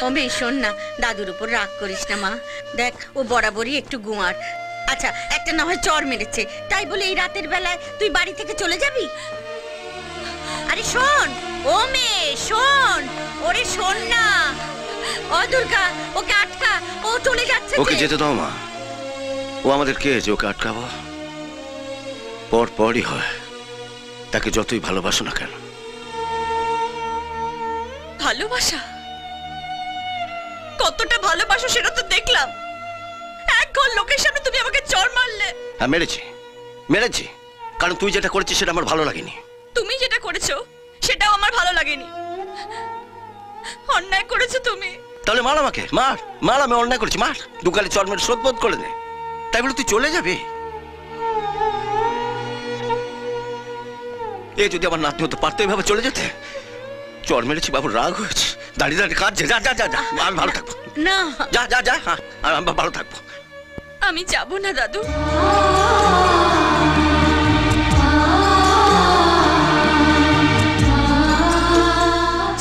ও মেয়ে শোন না, দাদুর উপর রাগ করিস না মা। দেখ ও বরাবরই একটু গুয়ার। আচ্ছা একটা না হয় চর মেরেছে, তাই বলে এই রাতের বেলায় তুই বাড়ি থেকে চলে যাবি? আরে শোন ও মেয়ে শোন, ওরে শোন না। ও দুর্গা, ওকে আটকা, ও চলে যাচ্ছে। ওকে যেতে দাও মা, ও আমাদের কে যে ওকে আটকাবো? পরই হয়, তাকে যতই ভালোবাসো না কেন। ভালোবাসা? কতটা ভালোবাসো সেটা তো দেখলাম। এক ঘর লোকের সামনে তুমি আমাকে চড় মারলে। হ্যাঁ মেরেছি, কারণ তুই যেটা করেছিস সেটা আমার ভালো লাগেনি। তুমি যেটা করেছো সেটাও আমার ভালো লাগেনি। অন্যায় করেছো তুমি। তাহলে মার আমাকে, মার, আমি অন্যায় করেছি, মার। দুকালে চর মেরে শোধবোধ করে দে। তাই বলে তুই চলে যাবি? এ যদি আমার নাতনি হতে পারতো এভাবে চলে যেতে। চর মেরেছি, বাবু রাগ হয়েছে, দাঁড়িয়ে কাঁদছে। যা আমি ভালো থাকবো না। যা হ্যাঁ আমি ভালো থাকবো। আমি যাব না দাদু।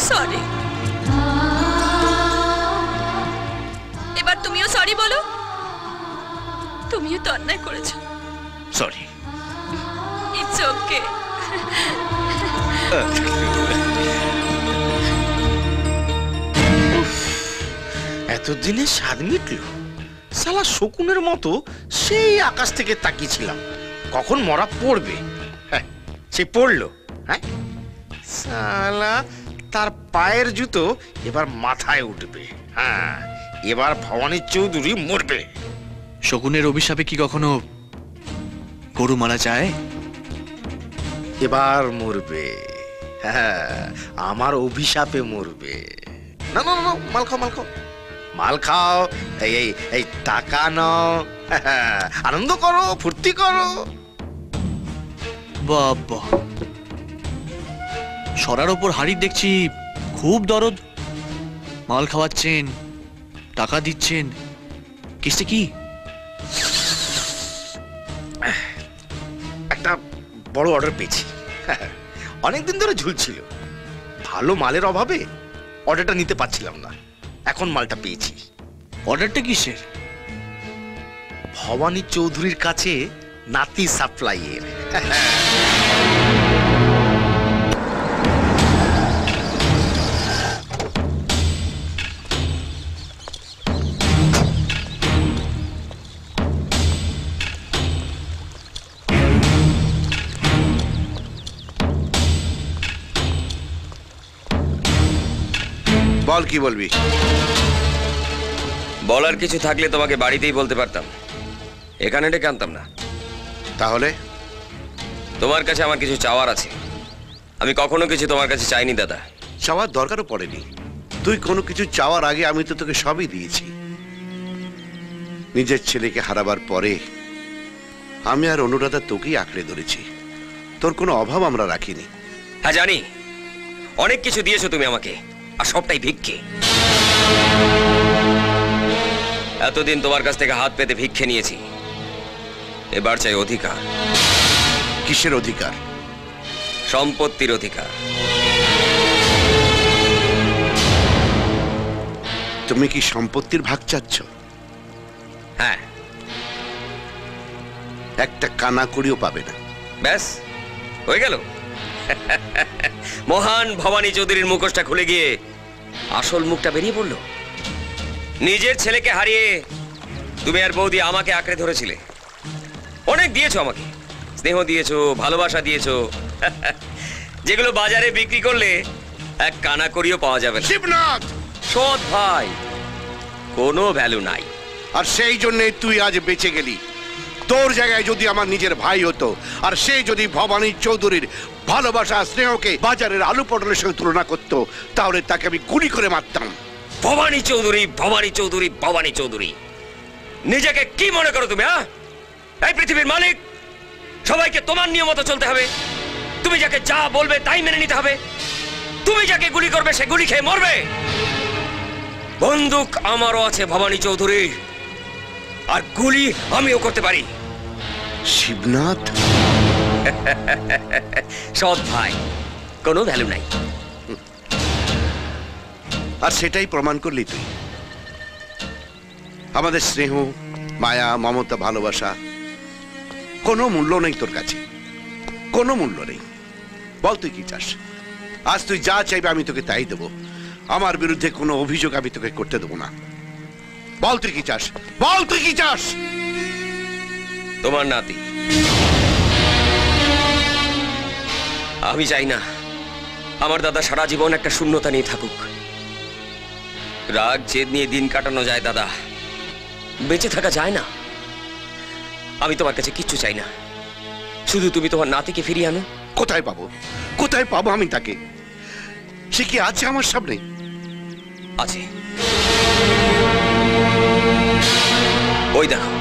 সরি। এবার তুমিও সরি বলো। তুমিও তো অন্যায় করেছো। সরি। It's okay. এতদিনে স্বাদ মিটল। শালা শকুনের মতো সেই আকাশ থেকে তাকিয়েছিলাম কখন মরা পড়বে। হ্যাঁ সে পড়লো। হ্যাঁ শালা তার পায়ের জুতো এবার মাথায় উঠবে। হ্যাঁ এবার ভবানী চৌধুরী মরবে। শকুনের অভিশাপে কি কখনো গরু মারা যায়? এবার মরবে। হ্যাঁ আমার অভিশাপে মরবে। না না না, মাল খাও মাল খাও। এই টাকা নাও, আনন্দ করো, ফুর্তি করো। বাবা, সরার ওপর হাড়ি দেখছি খুব দরদ। মাল খাওয়াচ্ছেন, টাকা দিচ্ছেন, কিসে কি? একটা বড় অর্ডার পেয়েছি। অনেকদিন ধরে ঝুলছিল, ভালো মালের অভাবে অর্ডারটা নিতে পারছিলাম না। এখন মালটা পেয়েছি। অর্ডারটা কিসের? ভবানী চৌধুরীর কাছে নাতি সাপ্লাইয়ের। বল কি বলবি? বলার কিছু থাকলে তোমাকে বাড়িতেই বলতে পারতাম, এখানে ডেকে আনতাম না। তাহলে তোমার কাছে আমার কিছু চাওয়ার আছে। আমি কখনো কিছু তোমার কাছে চাইনি দাদা। চাওয়ার দরকারও পড়েনি। তুই কোনো কিছু চাওয়ার আগে আমি তো তোকে সবই দিয়েছি। নিজের ছেলেকে হারাবার পরে আমি আর অনুরাধা তোকেই আঁকড়ে ধরেছি। তোর কোনো অভাব আমরা রাখিনি। হ্যাঁ জানি, অনেক কিছু দিয়েছো তুমি আমাকে, আর সবটাই ভিক্ষে। এতদিন তোমার কাছ থেকে হাত পেতে ভিক্ষে নিয়েছি, এবার চাই অধিকার। কিসের অধিকার? সম্পত্তির অধিকার। তুমি কি সম্পত্তির ভাগ চাচ্ছ? হ্যাঁ। একটা কানা কড়িও পাবে না। ব্যাস হয়ে গেল। মহান ভবানী চৌধুরীর মুখোশটা খুলে গিয়ে আসল মুখটা বেরিয়ে পড়লো। নিজের ছেলেকে হারিয়ে তুমি আর বৌদি আমাকে আঁকড়ে ধরেছিলে। অনেক দিয়েছো আমাকে, স্নেহ দিয়েছো, ভালোবাসা দিয়েছো, যেগুলো বাজারে বিক্রি করলে এক কানা করিও পাওয়া যাবে না। শিবনাথ, সৎ ভাই, কোনো ভ্যালু নাই। আর সেই জন্যই তুই আজ বেঁচে গেলি। তোর জায়গায় যদি আমার নিজের ভাই হতো, আর সে যদি ভবানী চৌধুরীর ভালোবাসা স্নেহকে বাজারের আলু পটলের সঙ্গে তুলনা করতো, তাহলে তাকে আমি গুলি করে মারতাম। ভবানী চৌধুরী, ভবানী চৌধুরী, ভবানী চৌধুরী, নিজেকে কি মনে করো তুমি? হ্যাঁ, এই পৃথিবীর মালিক, সবাইকে তোমার নিয়ম মতো চলতে হবে। তুমি যাকে যা বলবে তাই মেনে নিতে হবে। তুমি যাকে গুলি করবে সে গুলি খেয়ে মরবে। বন্দুক আমারও আছে ভবানী চৌধুরী, আর গুলি আমিও করতে পারি। শিবনাথ, সৎ ভাই, কোনো ভ্যালু নাই। আর সেটাই প্রমাণ করলি তুই। আমাদের স্নেহ, মায়া, মমতা, ভালোবাসা কোনো মূল্য নেই তোর কাছে, কোনো মূল্য নেই। বল তুই কি চাস? আজ তুই যা চাইবে আমি তোকে তাই দেবো। আমার বিরুদ্ধে কোনো অভিযোগ আমি তোকে করতে দেবো না। বল তুই কি চাস? বল তুই কি চাস? তোমার নাতি। আমি চাই না আমার দাদা সারা জীবন একটা শূন্যতা নিয়ে থাকুক। রাগ জেদ নিয়ে দিন কাটানো যায় দাদা, বেঁচে থাকা যায় না। আমি তোমার কাছে কিচ্ছু চাই না, শুধু তুমি তোমার নাতিকে ফিরিয়ে আনো। কোথায় পাবো? কোথায় পাবো আমি তাকে? সে কি আছে আমার সামনে? আছে, ওই দেখো।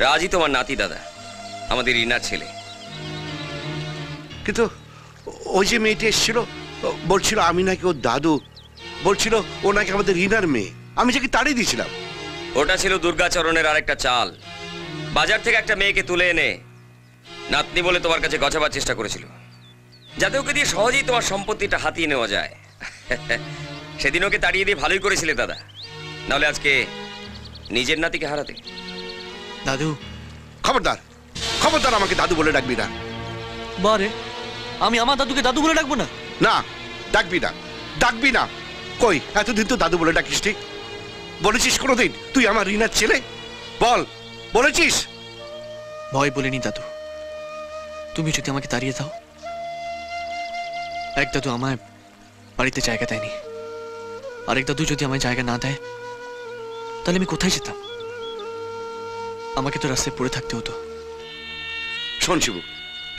রাজি তোমার নাতি দাদা, আমাদের রিনার ছেলে। কিন্তু ওই যে মেয়েটি এসেছিল, বলছিল আমি নাকি ওর দাদু, বলছিল ও নাকি আমাদের রিনার মেয়ে। আমি যাকে তাড়িয়ে দিয়েছিলাম। ওটা ছিল দুর্গাচরণের আরেকটা চাল। বাজার থেকে একটা মেয়েকে তুলে এনে নাতনি বলে তোমার কাছে গছাবার চেষ্টা করেছিল, যাতে ওকে দিয়ে সহজেই তোমার সম্পত্তিটা হাতিয়ে নেওয়া যায়। সেদিন ওকে তাড়িয়ে দিয়ে ভালোই করেছিলে দাদা, নাহলে আজকে নিজের নাতিকে হারাতে। দাদু। খবরদার, খবরদার আমাকে দাদু বলে ডাকবি না। বারে, আমি আমার দাদুকে দাদু বলে ডাকবো না? না, ডাকবি না, ডাকবি না। কই এতদিন তো দাদু বলে ডাকিস নি? বলেছিস কোনোদিন তুই আমার রিনার ছেলে? বল, বলেছিস? ভয় বলিনি দাদু। তুমি যদি আমাকে তাড়িয়ে দাও, এক দাদু আমায় বাড়িতে জায়গা দেয়নি, আরেক দাদু যদি আমায় জায়গা না দেয়, তাহলে আমি কোথায় যেতাম? আমাকে তো রাস্তায় পড়ে থাকতে হতো। শোন শিবু,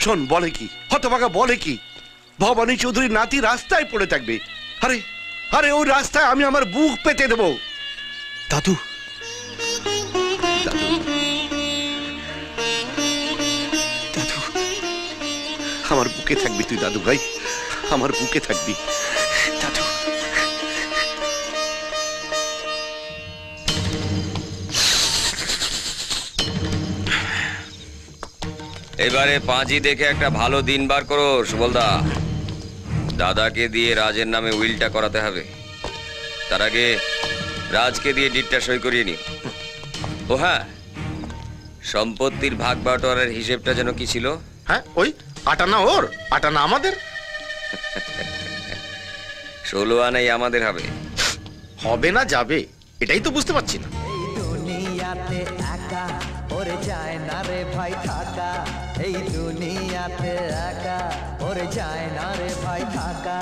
শোন, বলে কি হতভাগা, বলে কি ভবানী চৌধুরীর নাতি রাস্তায় পড়ে থাকবে? আরে আরে ওই রাস্তায় আমি আমার বুক পেতে দেবো। দাদু, দাদু, দাদু, আমার বুকে থাকবি তুই দাদু ভাই, আমার বুকে থাকবি। দাদু। এবারে পাঁজি দেখে একটা ভালো দিন বার করো সুবলদা। দাদাকে দিয়ে রাজের নামে উইলটা করাতে হবে। তার আগে রাজকে দিয়ে ডিটটা সই করিয়ে নিও। ও হ্যাঁ, সম্পত্তির ভাগ বাটোয়ারের হিসেবটা যেন কি ছিল? হ্যাঁ, ওই আটানা ওর, আটানা আমাদের। 16 আনাই আমাদের হবে। হবে না যাবে, এটাই তো বুঝতে পারছি না। দুনিয়াতে একা ওরে যায় না রে ভাই থাকা, এই দুনিয়াতে একা ওরে যায় না রে ভাই থাকা।